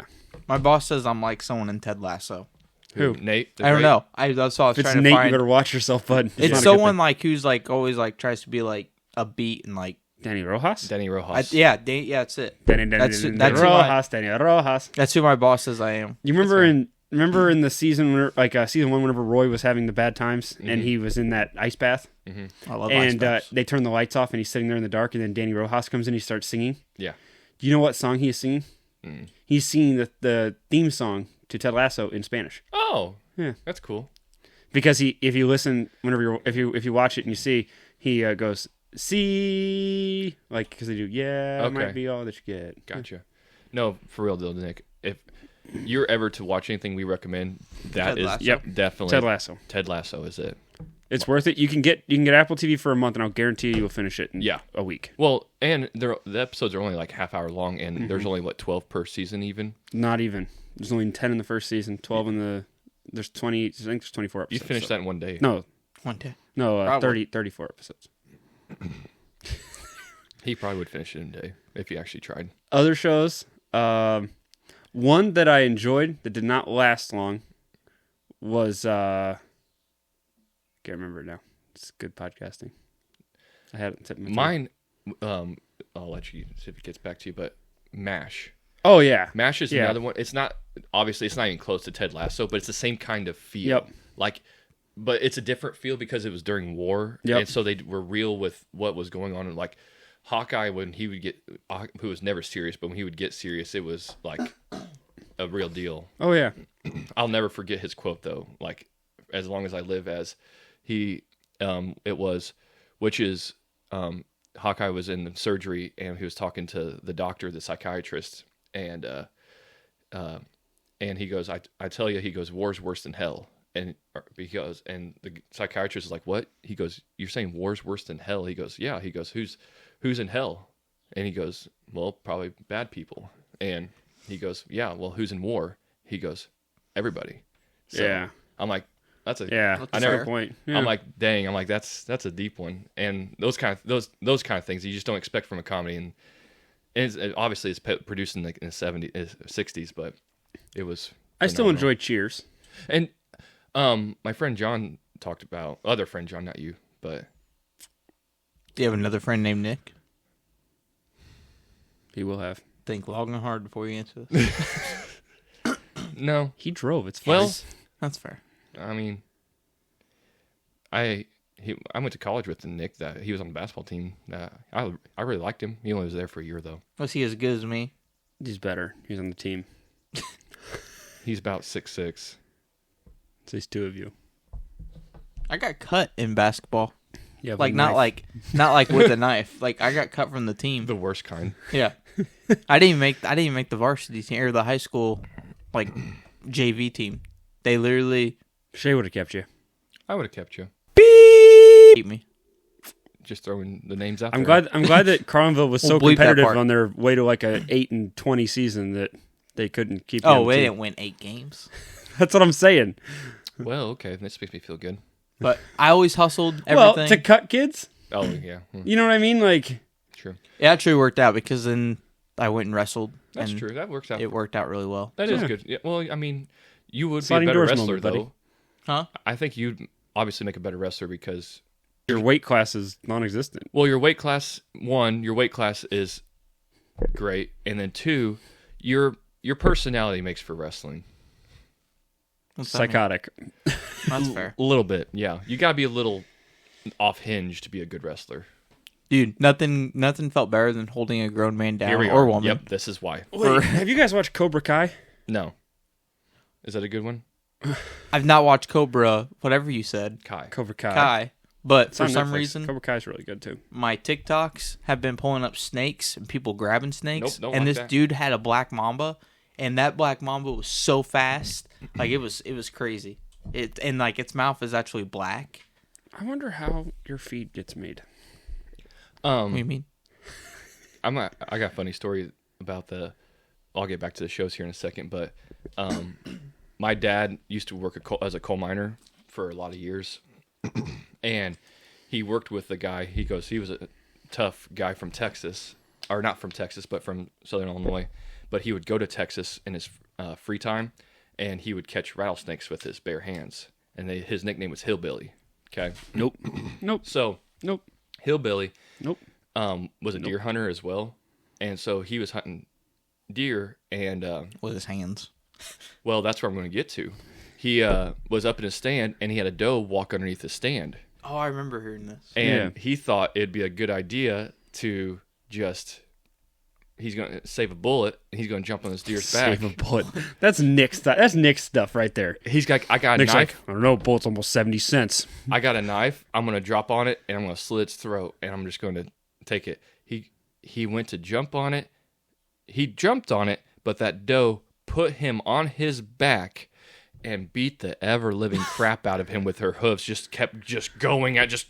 My boss says I'm like someone in Ted Lasso. Who? Nate? the I don't Great? know. That's all I was If it's trying to Nate, find. you better watch yourself, bud. not It's a good someone thing. like who's like always like tries to be like a beat and like Danny Rojas. Danny Rojas. yeah, that's it. Danny That's who Rojas. Danny Rojas. That's who my boss says I am. You remember in the season where, like season 1, whenever Roy was having the bad times and he was in that ice bath, I love Ice and Baths. they turn the lights off and he's sitting there in the dark, and then Danny Rojas comes in, he starts singing. Yeah. Do you know what song he is singing? He's singing the theme song to Ted Lasso in Spanish. Oh. Yeah. That's cool. Because if you listen, if you watch it and you see, he goes see, like, because they do, yeah, it Okay. might be all that you get. Gotcha. No, for real though, Nick. If you're ever to watch anything we recommend, that Ted is Lasso. definitely Ted Lasso. Ted Lasso is it. It's worth it. You can get Apple TV for a month, and I'll guarantee you will finish it in a week. Well, and the episodes are only like half hour long, and there's only 12 per season even. Not even. There's only 10 in the first season, 12 in the. There's 20. I think there's 24 episodes. You finished that in one day. No, One day. 34 episodes. He probably would finish it in a day if he actually tried. Other shows. One that I enjoyed that did not last long was can't remember it now. It's good podcasting. I had it. Mine. I'll let you see if it gets back to you, but MASH. Oh yeah, MASH is another one. It's not obviously it's not even close to Ted Lasso, but it's the same kind of feel. Yep. But it's a different feel because it was during war, and so they were real with what was going on. And like Hawkeye, when he would get, who was never serious, but when he would get serious, it was like a real deal. Oh yeah. I'll never forget his quote though. Like, as long as I live, as he, it was, which is, Hawkeye was in the surgery and he was talking to the doctor, the psychiatrist, and he goes, I tell you, he goes, war's worse than hell. And the psychiatrist is like, what? He goes, you're saying war's worse than hell? He goes, yeah. He goes, who's in hell? And he goes, well, probably bad people. And he goes, yeah, well, who's in war? He goes, everybody. So Yeah. I'm like, that's a Yeah. I never fair point. Yeah. I'm like, dang. I'm like, that's a deep one. And those kind of things you just don't expect from a comedy. And obviously it's produced in the 70s, 60s, but it was. I still phenomenal. enjoy Cheers. And my friend John talked about other friend John, not you, but Do you have another friend named Nick? He will have. Think long and hard before you answer this. no. He drove. It's fine. Well, That's fair. I mean, I went to college with Nick. That he was on the basketball team. I really liked him. He only was there for a year though. Was he as good as me? He's better. He's on the team. He's about 6'6". So he's two of you. I got cut in basketball. Yeah, Like not like with a knife. Like I got cut from the team. The worst kind. Yeah. I didn't even make the varsity team or the high school like JV team. They literally Shay would have kept you. I would have kept you. beat me. Just throwing the names out I'm there. glad that Carlinville was so We'll bleep that competitive part. on their way to like a 8-20 season that they couldn't keep. Oh, you on we the team. didn't win 8 games. That's what I'm saying. Well, okay. This makes me feel good. But I always hustled everything. Well, to cut kids, Oh, yeah. you know what I mean? Like, True. It actually worked out because then I went and wrestled. That's and true. That works out. It worked out really well. That is Yeah. good. Yeah, well, I mean, you would Sliding be a better doors wrestler, moment, buddy. though. Huh? I think you'd obviously make a better wrestler because, your weight class is non-existent. well, your weight class, one, your weight class is great. And then two, your personality makes for wrestling. What's that mean? Psychotic. That's fair. A little bit, yeah. You got to be a little off hinge to be a good wrestler. Dude, nothing felt better than holding a grown man down Here we or are. woman. Yep, this is why. Wait, have you guys watched Cobra Kai? No. Is that a good one? I've not watched Cobra, whatever you said, Kai. Cobra Kai. Kai, but It's for on some Netflix. reason, Cobra Kai is really good too. my TikToks have been pulling up snakes and people grabbing snakes. Nope, don't and like this that. dude had a black mamba, and that black mamba was so fast, like it was crazy. And like its mouth is actually black. I wonder how your feed gets made. What do you mean? I got a funny story about I'll get back to the shows here in a second, but my dad used to work as a coal miner for a lot of years, and he worked with the guy. He was a tough guy from Texas, or not from Texas, but from Southern Illinois. But he would go to Texas in his free time, and he would catch rattlesnakes with his bare hands. And his nickname was Hillbilly. Okay. Nope. Nope. So Nope. Hillbilly Nope. was a deer hunter as well, and so he was hunting deer. And With his hands. well, that's where I'm going to get to. He was up in his stand, and he had a doe walk underneath his stand, Oh, I remember hearing this. and he thought it'd be a good idea to just. He's going to save a bullet. And he's going to jump on this deer's back. Save a bullet. That's Nick's stuff. That's Nick's stuff right there. I got a Nick's knife. like, I don't know, bullet's almost 70 cents. I got a knife. I'm going to drop on it, and I'm going to slit its throat, and I'm just going to take it. He went to jump on it, he jumped on it, but that doe put him on his back and beat the ever living crap out of him with her hooves. Just kept just going at just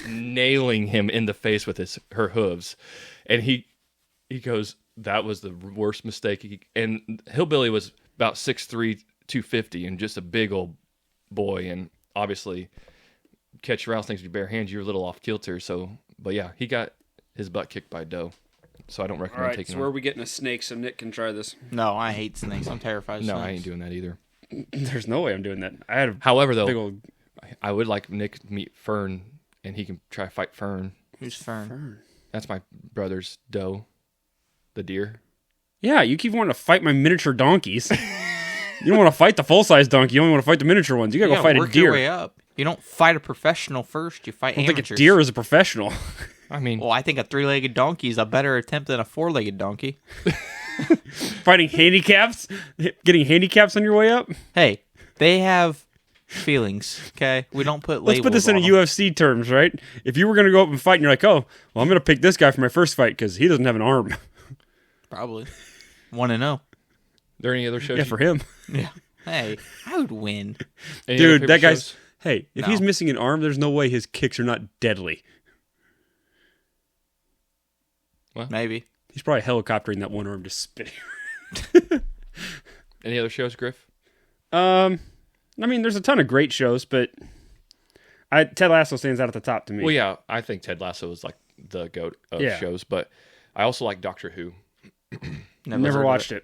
nailing him in the face with her hooves, and he goes, that was the worst mistake. And Hillbilly was about 6'3", 250, and just a big old boy, and obviously catch rattlesnakes with your bare hands, you're a little off kilter. So, but yeah, he got his butt kicked by a doe. So I don't recommend All right, taking so where are we getting a snake so Nick can try this? No, I hate snakes. I'm terrified of No, snakes. I ain't doing that either. There's no way I'm doing that. I had a However, big though, old I would like Nick to meet Fern, and he can try to fight Fern. Who's Fern? fern. That's my brother's doe, the deer. Yeah, you keep wanting to fight my miniature donkeys. You don't want to fight the full-size donkey. You only want to fight the miniature ones. You gotta You go gotta fight a work your deer. way up. You don't fight a professional first. You fight I don't think a amateurs. deer is a professional. I mean, Well, I think a 3-legged donkey is a better attempt than a 4-legged donkey. Fighting handicaps, getting handicaps on your way up. Hey, they have feelings. Okay, we don't put labels. Let's put this in on a them. UFC terms, right? If you were gonna go up and fight, and you're like, oh, well, I'm gonna pick this guy for my first fight because he doesn't have an arm. Probably 1-0. there any other shows? Yeah, for him, Yeah. Hey, I would win. Any other dude. favorite That guy's. shows? Hey, if No. he's missing an arm, there's no way his kicks are not deadly. Maybe. He's probably helicoptering that one arm just spinning. Any other shows, Griff? I mean, there's a ton of great shows, but Ted Lasso stands out at the top to me. Well, yeah, I think Ted Lasso is like the goat of Yeah. shows, but I also like Doctor Who. Never heard of watched it.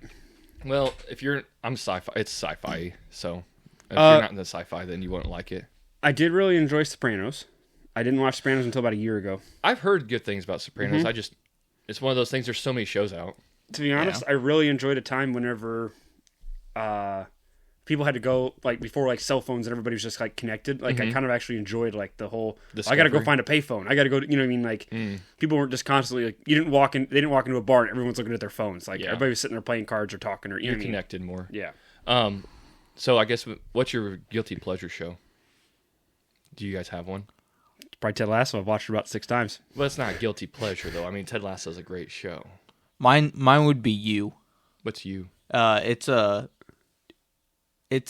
Well, I'm sci-fi. It's sci-fi, so if Uh, you're not into sci-fi, then you won't like it. I did really enjoy Sopranos. I didn't watch Sopranos until about a year ago. I've heard good things about Sopranos. Mm-hmm. It's one of those things. There's so many shows out. To be honest, I really enjoyed a time whenever people had to go, like, before, like, cell phones and everybody was just, like, connected. Like, I kind of actually enjoyed, like, the whole, I gotta go Discovery. find a payphone. I gotta go, you know what I mean? Like, people weren't just constantly, like, they didn't walk into a bar and everyone's looking at their phones. Like, Yeah. everybody was sitting there playing cards or talking or, you know You're what I mean? connected more. Yeah. So I guess what's your guilty pleasure show? Do you guys have one? Probably Ted Lasso. I've watched it about 6 times. Well, it's not a guilty pleasure though. I mean, Ted Lasso is a great show. Mine would be You. What's you? It's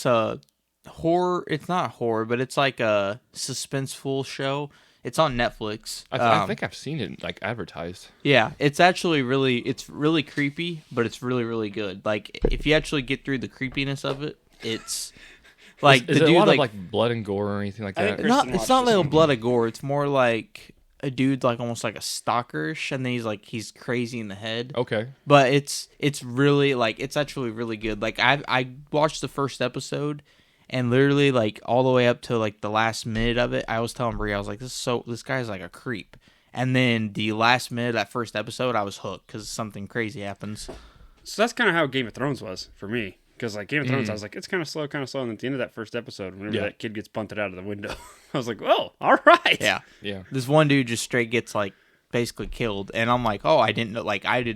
a horror. It's not horror, but it's like a suspenseful show. It's on Netflix. I think I've seen it like advertised. Yeah, it's actually it's really creepy, but it's really, really good. Like, if you actually get through the creepiness of it, it's like Is the it dude a lot like, of like blood and gore or anything like I that? think not. Kristen It's watched not this like a blood and gore. It's more like a dude like almost like a stalkerish, and then he's crazy in the head. Okay. But it's really like it's actually really good. Like I watched the first episode, and literally like all the way up to like the last minute of it, I was telling Brie, I was like, this guy's like a creep. And then the last minute of that first episode, I was hooked because something crazy happens. So that's kind of how Game of Thrones was for me. Because, like, Game of Thrones, I was like, it's kind of slow. And at the end of that first episode, whenever Yeah. that kid gets punted out of the window, I was like, well, all right. Yeah. Yeah. This one dude just straight gets like basically killed, and I'm like, oh, I did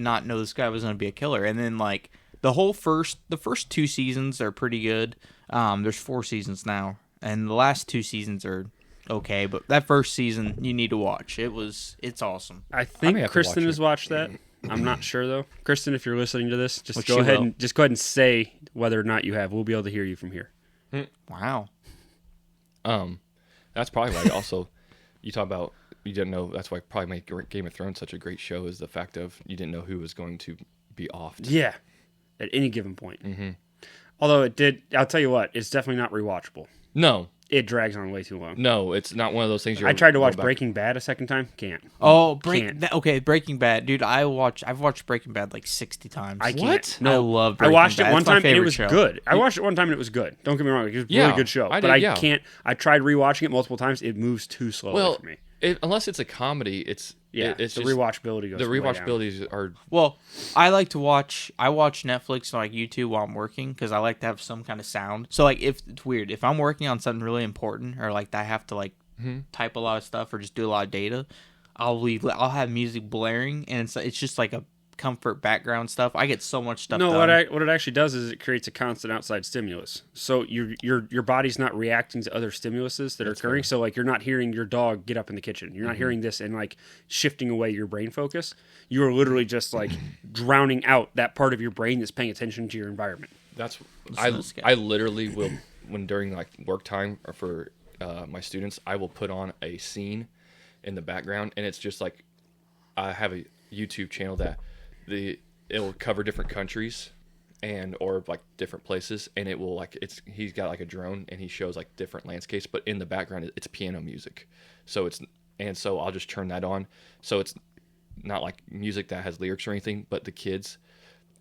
not know this guy was gonna be a killer. And then like the first 2 seasons are pretty good. There's 4 seasons now, and the last 2 seasons are okay, but that first season you need to watch. It's awesome. I may think have to Kristen watch has it. watched that. I'm not sure, though. Kristen, if you're listening to this, just Well, go she ahead will. and say whether or not you have. We'll be able to hear you from here. Wow. That's probably why. Also, you talk about you didn't know. That's why probably make Game of Thrones such a great show is the fact of you didn't know who was going to be offed. Yeah, at any given point. Mm-hmm. Although it did, I'll tell you what, it's definitely not rewatchable. No, It drags on way too long. no, it's not one of those things. I tried to watch go back- Breaking Bad a second time. Can't. Oh, Can't. okay, Breaking Bad, dude. I've watched Breaking Bad like 60 times. I can't. What? I love I Breaking watched Bad. it one It's my time and it favorite was show. good. I watched it one time and it was good. Don't get me wrong. It was a Yeah, really good show. I But did, I yeah. can't. I tried rewatching it multiple times. It moves too slowly Well, for me. unless it's a comedy, it's It's the just, rewatchability goes the way down. rewatchabilities are Well, I like to watch. I watch Netflix on like YouTube while I'm working because I like to have some kind of sound. So like, if it's weird, if I'm working on something really important or like I have to like type a lot of stuff or just do a lot of data, I'll have music blaring and it's just like a comfort background stuff, I get so much stuff No, done. what it actually does is it creates a constant outside stimulus. So your body's not reacting to other stimuluses that are occurring. So like you're not hearing your dog get up in the kitchen. You're not hearing this and like shifting away your brain focus. You are literally just like drowning out that part of your brain that's paying attention to your environment. That's this guy. I literally will when during like work time or for my students, I will put on a scene in the background, and it's just like I have a YouTube channel that it'll cover different countries and or like different places, and it will like he's got like a drone and he shows like different landscapes, but in the background it's piano music. So so I'll just turn that on. So it's not like music that has lyrics or anything, but the kids,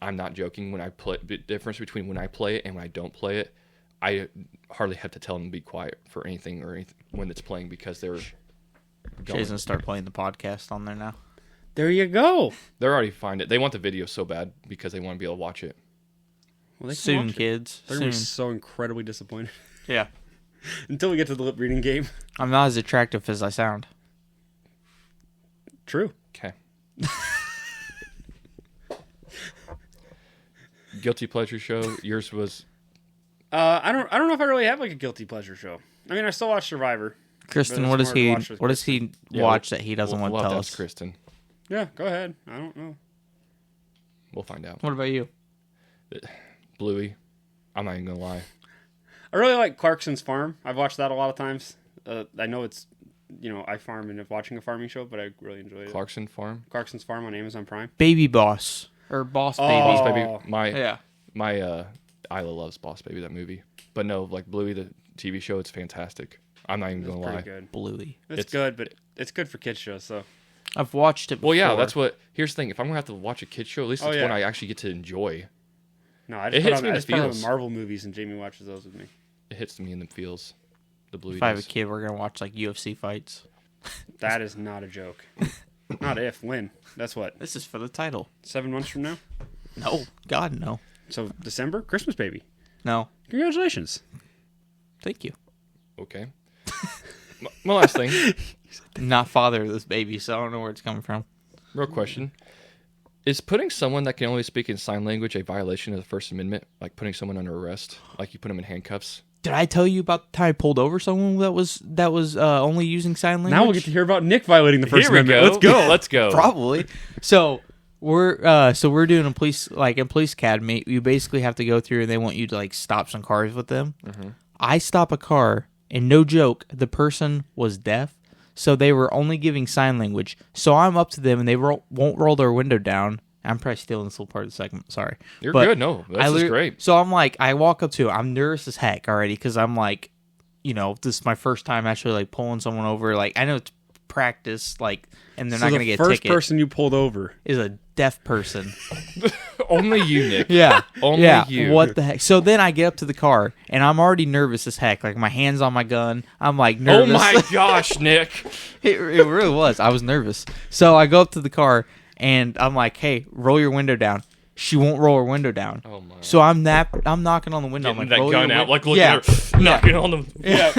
I'm not joking, when I play, the difference between when I play it and when I don't play it, I hardly have to tell them to be quiet for anything when it's playing because they're going. Jason's start playing the podcast on there now. There you go. They're already find it. They want the video so bad because they want to be able to watch it. Well, they can Soon, watch it. kids. They're Soon. gonna be so incredibly disappointed Yeah. until we get to the lip reading game. I'm not as attractive as I sound. True. Okay. Guilty pleasure show. Yours was I don't know if I really have like a guilty pleasure show. I mean, I still watch Survivor. Kristen, But what it's does more to he watch with what does he Yeah, watch that he doesn't want we'll to have tell ask us? Kristen. Yeah, go ahead. I don't know. We'll find out. What about you? Bluey. I'm not even gonna lie. I really like Clarkson's Farm. I've watched that a lot of times. I know it's, I farm and watching a farming show, but I really enjoy it. Clarkson Farm. Clarkson's Farm on Amazon Prime. Baby Boss or Boss Baby? Oh. Boss Baby. Yeah. My Isla loves Boss Baby, that movie. But no, like Bluey the TV show, it's fantastic. I'm not even It's gonna pretty lie. good. Bluey. It's good, but it's good for kids shows. So I've watched it before. Well, yeah, that's what. Here's the thing: if I'm gonna have to watch a kid show, at least Oh, it's yeah. one I actually get to enjoy. no, I It just hits put me on, in I the just put on the feels. Marvel movies, and Jamie watches those with me. It hits me in the feels. The Bluey. If I have a does. kid, we're gonna watch like UFC fights. That is not a joke. Not if, when. That's what, This is for the title. 7 months from now? No, God, no, So December? Christmas, baby. no. Congratulations. Thank you. Okay. My last thing, I'm not father of this baby, so I don't know where it's coming from. real question: is putting someone that can only speak in sign language a violation of the First Amendment? Like putting someone under arrest, like you put them in handcuffs? Did I tell you about the time I pulled over someone that was only using sign language? Now we'll get to hear about Nick violating the First Here we Amendment. go. Let's go. Let's go. Probably. So we're doing a police academy. You basically have to go through and they want you to like stop some cars with them. Mm-hmm. I stop a car and no joke, the person was deaf, so they were only giving sign language. So I'm up to them and they won't roll their window down. I'm probably stealing this little part of the segment. Sorry. You're But good. No, this is great. So I'm like, I walk up to it. I'm nervous as heck already because I'm like, this is my first time actually like pulling someone over. Like I know it's practice, like, and they're So not the going to get a first ticket. person you pulled over. Is a deaf person. Only you, Nick. Yeah. Only yeah. you. What the heck? So then I get up to the car and I'm already nervous as heck. Like my hands on my gun. I'm like Oh nervous. my gosh, Nick! It really was. I was nervous. So I go up to the car and I'm like, "Hey, roll your window down." She won't roll her window down. Oh my! So I'm knocking on the window. I'm Getting like, that roll gun your out, win-" like looking yeah. at her, knocking on the. Yeah,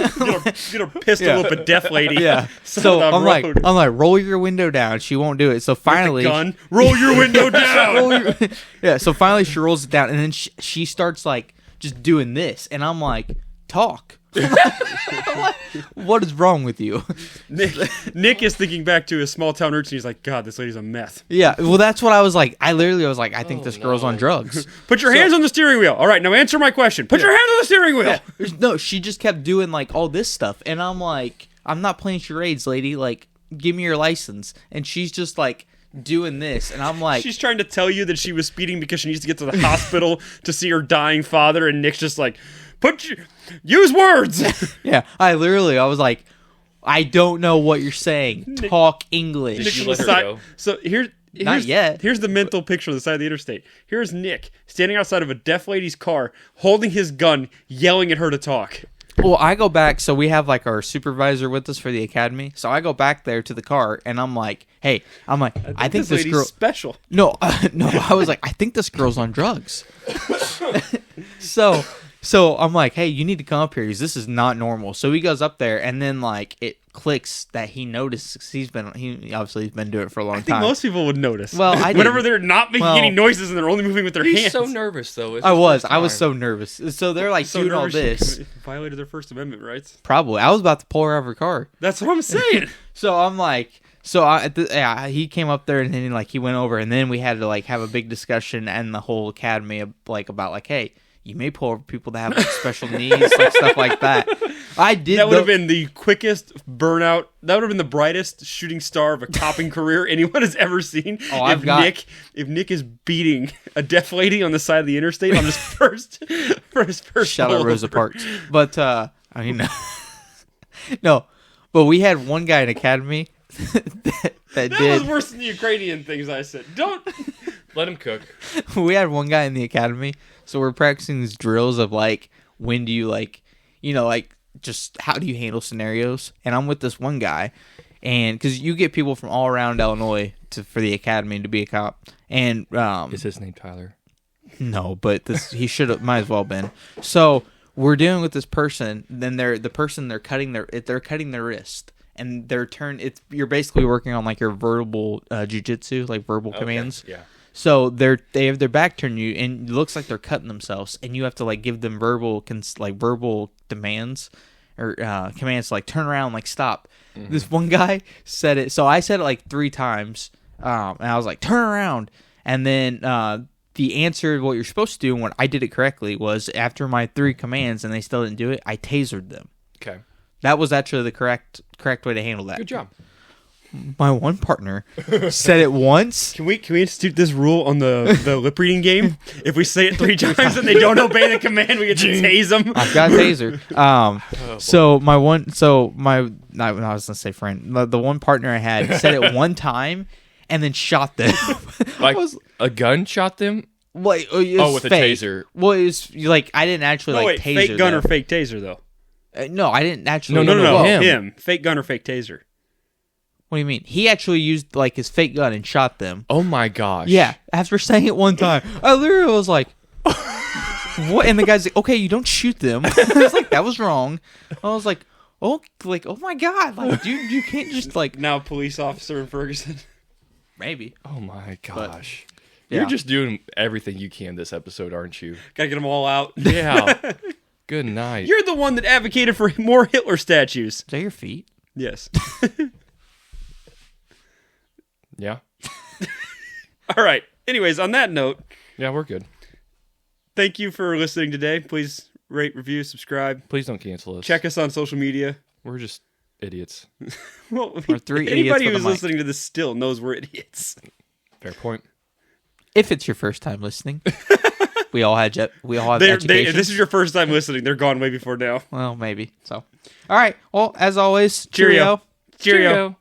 get a pistol Yeah. up a deaf lady. Yeah. Side So of the I'm road. like, roll your window down. She won't do it. So finally, Gun. Roll your window down. roll your- yeah. So finally, she rolls it down, and then she starts like just doing this, and I'm like, talk. I'm like, what is wrong with you? Nick is thinking back to his small town roots, and he's like, God, this lady's a meth. Yeah. Well, that's what I was like. I was like, I think Oh, this girl's on no. drugs. Put your hands on the steering wheel. All right, now answer my question. Put your hands on the steering wheel. No, she just kept doing like all this stuff, and I'm like, I'm not playing charades, lady. Like, give me your license. And she's just like doing this, and I'm like, She's trying to tell you that she was speeding because she needs to get to the hospital to see her dying father, and Nick's just like, use words. yeah. I was like, I don't know what you're saying. Talk English. Nick you on let the her side- go? So here's yet. Here's the mental picture of the side of the interstate. Here's Nick standing outside of a deaf lady's car, holding his gun, yelling at her to talk. Well, I go back, so we have like our supervisor with us for the academy. So I go back there to the car, and I'm like, hey, I think this lady's girl. special. No, no, I was like, I think this girl's on drugs. So So I'm like, hey, you need to come up here because this is not normal. So he goes up there, and then like it clicks that he notices he's been doing it for a long I think time. most people would notice. Well, I whenever didn't. they're not making Well, any noises and they're only moving with their He's hands. so nervous though. It's I his was first time. so nervous. So they're like So doing all nervous this. violated their First Amendment rights. Probably, I was about to pull her out of her car. That's what I'm saying. So I'm like, he came up there and then like he went over, and then we had to like have a big discussion and the whole academy about like, hey, you may pull over people that have like special needs, like stuff like that. I did. That would have been the quickest burnout. That would have been the brightest shooting star of a copping career anyone has ever seen. Oh, if Nick is beating a deaf lady on the side of the interstate on his first Shout out pull Rosa over. Parks. But I mean, no. But we had one guy in academy that That did. was worse than the Ukrainian things I said. Don't. Let him cook. We had one guy in the academy, so we're practicing these drills of like, when do you like, like just how do you handle scenarios? And I'm with this one guy, and because you get people from all around Illinois for the academy to be a cop, and Is his name Tyler? no, but he should have might as well been. So we're dealing with this person. Then they're cutting their wrist, and you're basically working on like your verbal jujitsu, like verbal commands. Yeah. So they have their back turned to you, and it looks like they're cutting themselves, and you have to like give them verbal demands or commands to like turn around, like stop. Mm-hmm. This one guy said it, so I said it like 3 times, and I was like turn around, and then the answer what you're supposed to do, and when I did it correctly, was after my 3 commands and they still didn't do it, I tasered them. Okay. That was actually the correct way to handle that. Good job. My one partner said it once. Can we institute this rule on the lip reading game? If we say it 3 times and they don't obey the command, we get to tase them. I've got a taser. I was gonna say friend. The one partner I had said it one time and then shot them. Like I was, a gun shot them. like, it was Oh, with a fake. taser. Well, it was like I didn't actually No, like wait, taser fake gun them. or fake taser though? No, I didn't actually. No, No, him. him. Fake gun or fake taser? What do you mean? He actually used like his fake gun and shot them. Oh my gosh. Yeah, after saying it one time, I literally was like, "What?" And the guy's like, "Okay, you don't shoot them." I was like, "That was wrong." I was like, "Oh, oh my god! Like, dude, you can't just like Now police officer in Ferguson. maybe." Oh my gosh. yeah. You're just doing everything you can this episode, aren't you? Gotta get them all out. Yeah. Good night. You're the one that advocated for more Hitler statues. Is that your feet? Yes. Yeah. All right. Anyways, on that note, Yeah, we're good. thank you for listening today. Please rate, review, subscribe. Please don't cancel us. Check us on social media. We're just idiots. Well, We're 3 idiots anybody with a who's mic. listening to this still knows we're idiots. Fair point. If it's your first time listening, we all have If education. this is your first time listening, they're gone way before now. Well, maybe. So, all right. Well, as always, Cheerio. Cheerio.